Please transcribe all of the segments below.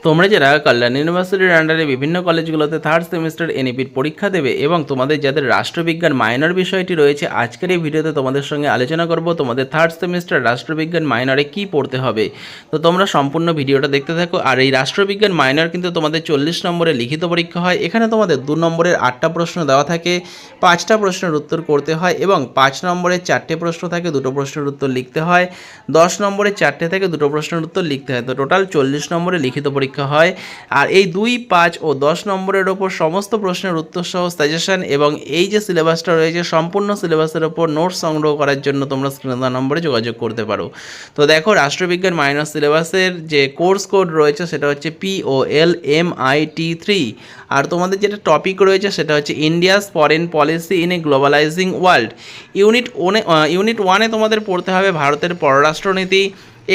তোমরা যারা কল্যাণ ইউনিভার্সিটির আন্ডারে বিভিন্ন কলেজগুলোতে থার্ড সেমিস্টার এনইপির পরীক্ষা দেবে এবং তোমাদের যাদের রাষ্ট্রবিজ্ঞান মাইনর বিষয়টি রয়েছে, আজকের এই ভিডিওতে তোমাদের সঙ্গে আলোচনা করব তোমাদের থার্ড সেমিস্টার রাষ্ট্রবিজ্ঞান মাইনরে কি পড়তে হবে। তো তোমরা সম্পূর্ণ ভিডিওটা দেখতে থাকো। আর এই রাষ্ট্রবিজ্ঞান মাইনর কিন্তু তোমাদের 40 নম্বরে লিখিত পরীক্ষা হয়। এখানে তোমাদের 2 নম্বরের 8টা প্রশ্ন দেওয়া থাকে, 5টা প্রশ্নের উত্তর করতে হয় এবং 5 নম্বরে 4টে প্রশ্ন থাকে, 2টো প্রশ্নের উত্তর লিখতে হয়। 10 নম্বরে 4টে থেকে 2টো প্রশ্নের উত্তর লিখতে হয়। তো টোটাল 40 নম্বরে লিখিত পরীক্ষা হয়। আর এই 2, 5 ও 10 নম্বরের ওপর সমস্ত প্রশ্নের উত্তর সহ সাজেশন এবং এই যে সিলেবাসটা রয়েছে সম্পূর্ণ সিলেবাসের ওপর নোটস সংগ্রহ করার জন্য তোমরা স্ক্রিনে দেওয়া নম্বরে যোগাযোগ করতে পারো। তো দেখো, রাষ্ট্রবিজ্ঞান মাইনর সিলেবাসের যে কোর্স কোড রয়েছে সেটা হচ্ছে POLMIT3। আর তোমাদের যেটা টপিক রয়েছে সেটা হচ্ছে India's foreign policy in a globalising world. Unit 1-এ তোমাদের পড়তে হবে ভারতের পররাষ্ট্রনীতি,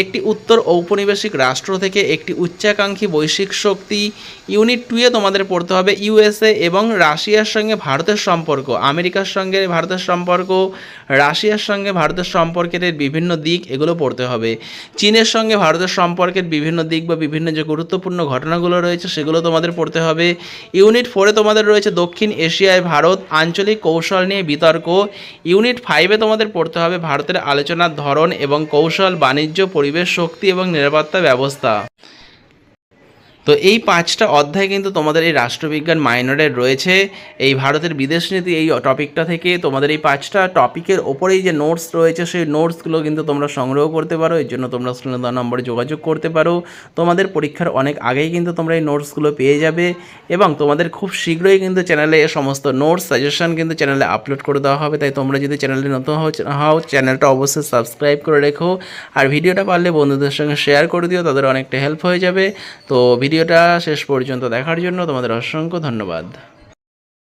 একটি উত্তর ঔপনিবেশিক রাষ্ট্র থেকে একটি উচ্চাকাঙ্ক্ষী বৈশ্বিক শক্তি। ইউনিট 2-এ তোমাদের পড়তে হবে ইউএসএ এবং রাশিয়ার সঙ্গে ভারতের সম্পর্ক, আমেরিকার সঙ্গে ভারতের সম্পর্ক, রাশিয়ার সঙ্গে ভারতের সম্পর্কের বিভিন্ন দিক, এগুলো পড়তে হবে। চীনের সঙ্গে ভারতের সম্পর্কের বিভিন্ন দিক বা বিভিন্ন যে গুরুত্বপূর্ণ ঘটনাগুলো রয়েছে সেগুলো তোমাদের পড়তে হবে। ইউনিট 4-এ তোমাদের রয়েছে দক্ষিণ এশিয়ায় ভারত, আঞ্চলিক কৌশল নিয়ে বিতর্ক। ইউনিট 5-এ তোমাদের পড়তে হবে ভারতের আলোচনার ধরন এবং কৌশল, বাণিজ্য, পরিবেশ, শক্তি এবং নিরাপত্তা ব্যবস্থা। তো এই 5টা অধ্যায় কিন্তু তোমাদের এই রাষ্ট্রবিজ্ঞান মাইনরের রয়েছে। এই ভারতের বিদেশ নীতি এই টপিকটা থেকে তোমাদের এই 5টা টপিকের ওপরেই যে নোটস রয়েছে সেই নোটসগুলো কিন্তু তোমরা সংগ্রহ করতে পারো। এর জন্য তোমরা স্ক্রিনে দেওয়া নম্বরে যোগাযোগ করতে পারো। তোমাদের পরীক্ষার অনেক আগেই কিন্তু তোমরা এই নোটসগুলো পেয়ে যাবে এবং তোমাদের খুব শীঘ্রই কিন্তু চ্যানেলে এ সমস্ত নোটস সাজেশন কিন্তু চ্যানেলে আপলোড করে দেওয়া হবে। তাই তোমরা যদি চ্যানেলে নতুন হও চ্যানেলটা অবশ্যই সাবস্ক্রাইব করে রেখো। আর ভিডিওটা পারলে বন্ধুদের সঙ্গে শেয়ার করে দিও, তাদের অনেকটা হেল্প হয়ে যাবে। তো ভিডিওটা শেষ পর্যন্ত দেখার জন্য তোমাদের অসংখ্য ধন্যবাদ।